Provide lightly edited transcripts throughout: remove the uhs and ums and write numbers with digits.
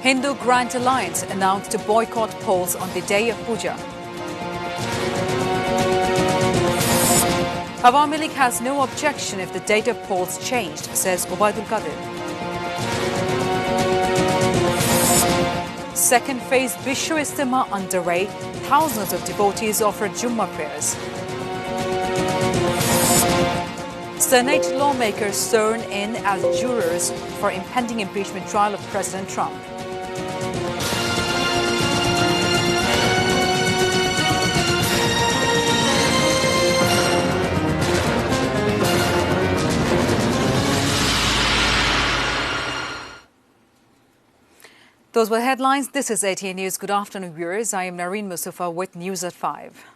Hindu Grand Alliance announced to boycott polls on the day of Puja. Awami League has no objection if the date of polls changed, says Obaidul Qadir. Second phase Vishwa Ijtima underway. Thousands of devotees offered Jummah prayers. Senate lawmakers sworn in as jurors for impending impeachment trial of President Trump. Those were headlines. This is ATN News. Good afternoon, viewers. I am Nareen Mustafa with News at 5.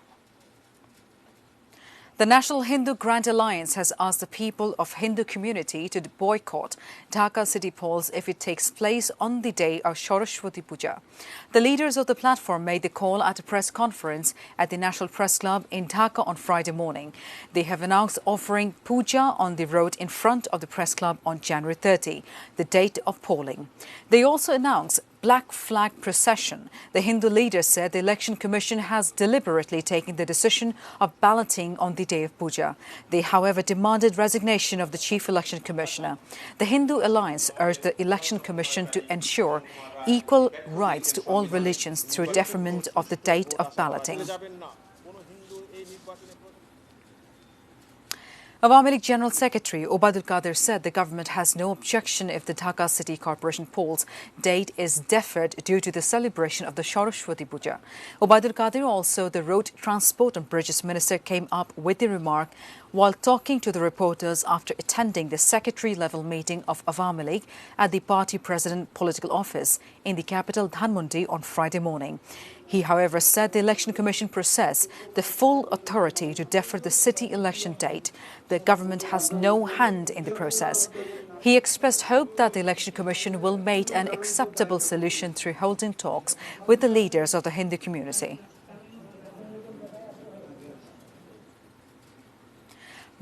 The National Hindu Grand Alliance has asked the people of Hindu community to boycott Dhaka city polls if it takes place on the day of Saraswati Puja. The leaders of the platform made the call at a press conference at the National Press Club in Dhaka on Friday morning. They have announced offering puja on the road in front of the press club on January 30, the date of polling. They also announced Black Flag Procession. The Hindu leader said the Election Commission has deliberately taken the decision of balloting on the day of Puja. They, however, demanded resignation of the Chief Election Commissioner. The Hindu Alliance urged the Election Commission to ensure equal rights to all religions through deferment of the date of balloting. Awami League General Secretary Obaidul Qadir said the government has no objection if the Dhaka City Corporation polls date is deferred due to the celebration of the Saraswati Puja. Obaidul Qadir, also the Road Transport and Bridges Minister, came up with the remark while talking to the reporters after attending the secretary-level meeting of Awami League at the party president political office in the capital Dhanmondi on Friday morning. He, however, said the Election Commission possess the full authority to defer the city election date. The government has no hand in the process. He expressed hope that the Election Commission will make an acceptable solution through holding talks with the leaders of the Hindu community.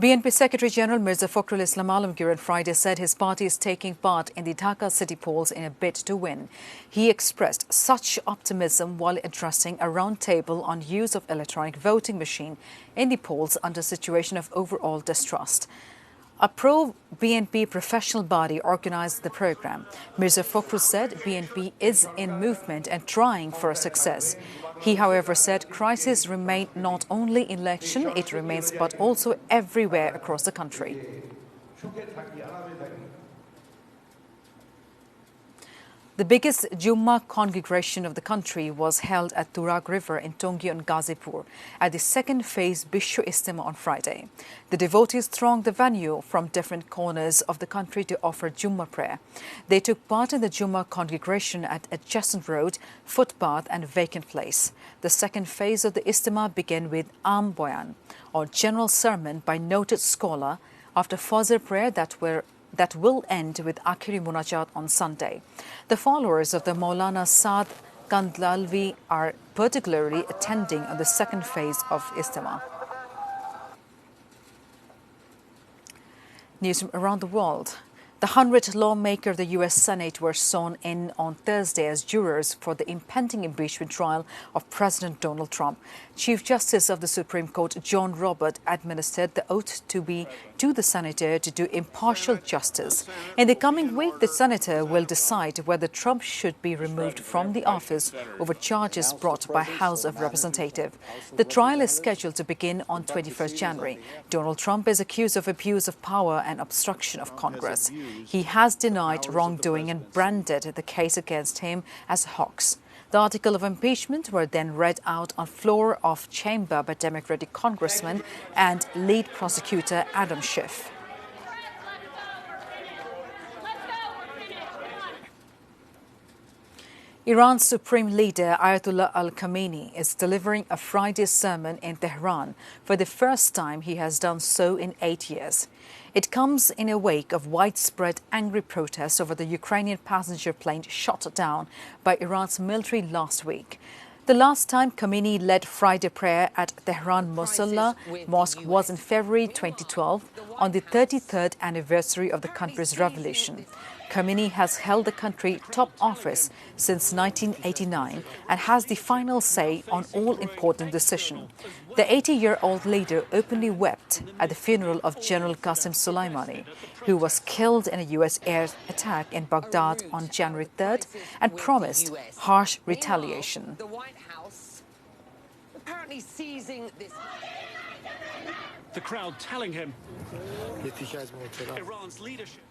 BNP Secretary-General Mirza Fakhrul Islam Alamgir on Friday said his party is taking part in the Dhaka city polls in a bid to win. He expressed such optimism while addressing a roundtable on use of electronic voting machine in the polls under a situation of overall distrust. A pro-BNP professional body organized the program. Mirza Fakhrul said BNP is in movement and trying for a success. He, however, said crises remain not only in election, it remains but also everywhere across the country. The biggest Jummah congregation of the country was held at Turag River in Tongi on Ghazipur at the second phase Vishwa Ijtima on Friday. The devotees thronged the venue from different corners of the country to offer Jummah prayer. They took part in the Jummah congregation at adjacent road, footpath and vacant place. The second phase of the Ijtima began with Am Boyan, or general sermon by noted scholar, after Fajr prayer that will end with Akhiri Munajat on Sunday. The followers of the Maulana Saad Kandlalvi are particularly attending on the second phase of Ijtima. News from around the world. The 100 lawmakers of the U.S. Senate were sworn in on Thursday as jurors for the impending impeachment trial of President Donald Trump. Chief Justice of the Supreme Court John Roberts administered the oath to the senator to do impartial justice. In the coming week, the senator will decide whether Trump should be removed from the office over charges brought by House of Representatives. The trial is scheduled to begin on 21st January. Donald Trump is accused of abuse of power and obstruction of Congress. He has denied wrongdoing and branded the case against him as a hoax. The article of impeachment were then read out on floor of chamber by Democratic Congressman and lead prosecutor Adam Schiff. Iran's supreme leader Ayatollah Al-Khamenei is delivering a Friday sermon in Tehran. For the first time, he has done so in 8 years. It comes in a wake of widespread angry protests over the Ukrainian passenger plane shot down by Iran's military last week. The last time Khamenei led Friday prayer at Tehran Mosalla Mosque was in February 2012, on the 33rd anniversary of the country's revolution. Khomeini has held the country's top office since 1989 and has the final say on all important decisions. The 80-year-old leader openly wept at the funeral of General Qasem Soleimani, who was killed in a U.S. air attack in Baghdad on January 3rd and promised harsh retaliation. The White House apparently seizing this. The crowd telling him Iran's leadership.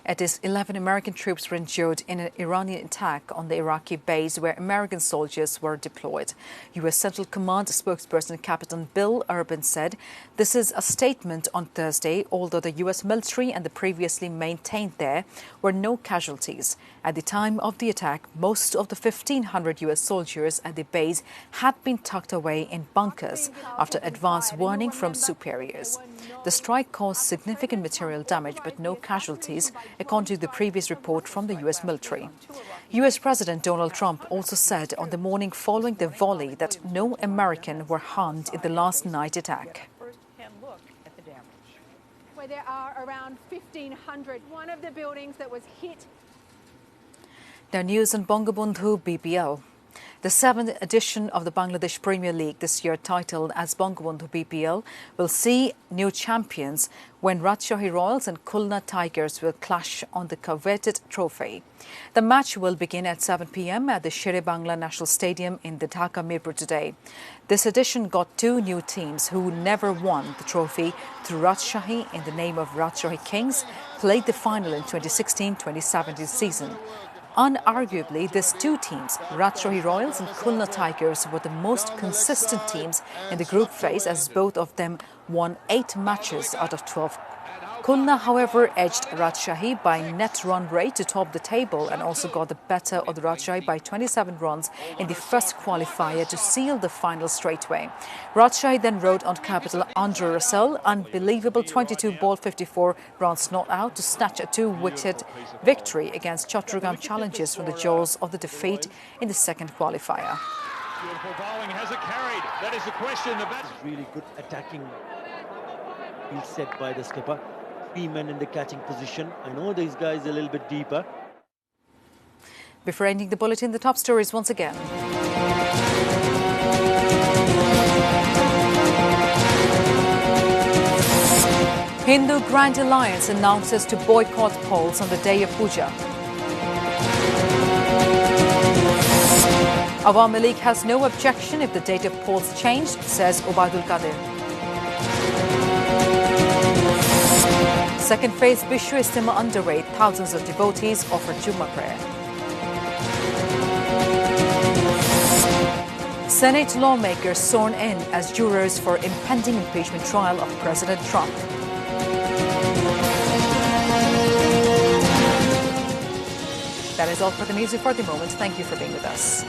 At least 11 American troops were injured in an Iranian attack on the Iraqi base where American soldiers were deployed. U.S. Central Command spokesperson Captain Bill Urban said this is a statement on Thursday, although the U.S. military and the previously maintained there were no casualties. At the time of the attack, most of the 1,500 U.S. soldiers at the base had been tucked away in bunkers after advance warning from superiors. The strike caused significant material damage but no casualties, according to the previous report from the U.S. military. U.S. President Donald Trump also said on the morning following the volley that no American were harmed in the last night attack. Where there are around 1,500. One of the buildings that was hit. Now news on Bangabandhu BPL. The 7th edition of the Bangladesh Premier League this year, titled as Bangabandhu BPL, will see new champions when Rajshahi Royals and Khulna Tigers will clash on the coveted trophy. The match will begin at 7 p.m. at the Shere Bangla National Stadium in the Dhaka Mirpur today. This edition got two new teams who never won the trophy through Rajshahi in the name of Rajshahi Kings, played the final in 2016-2017 season. Unarguably, these two teams, Rajshahi Royals and Khulna Tigers, were the most consistent teams in the group phase as both of them won 8 matches out of 12. Khulna, however, edged Rajshahi by net run rate to top the table and also got the better of the Rajshahi by 27 runs in the first qualifier to seal the final straightaway. Rajshahi then rode on capital Andrew Russell, unbelievable 22-ball 54 runs not out to snatch a 2-wicket victory against Chattogram Challengers from the jaws of the defeat in the second qualifier. Beautiful bowling, has it carried? That is the question. The bat really good attacking field set by the skipper. 3 men in the catching position. I know these guys a little bit deeper. Before ending the bulletin, the top stories once again. Hindu Grand Alliance announces to boycott polls on the day of Puja. Awami League has no objection if the date of polls changed, says Obaidul Qadir. Second phase Bishu Istima underway. Thousands of devotees offer Jummah prayer. Senate lawmakers sworn in as jurors for impending impeachment trial of President Trump. That is all for the news for the moment. Thank you for being with us.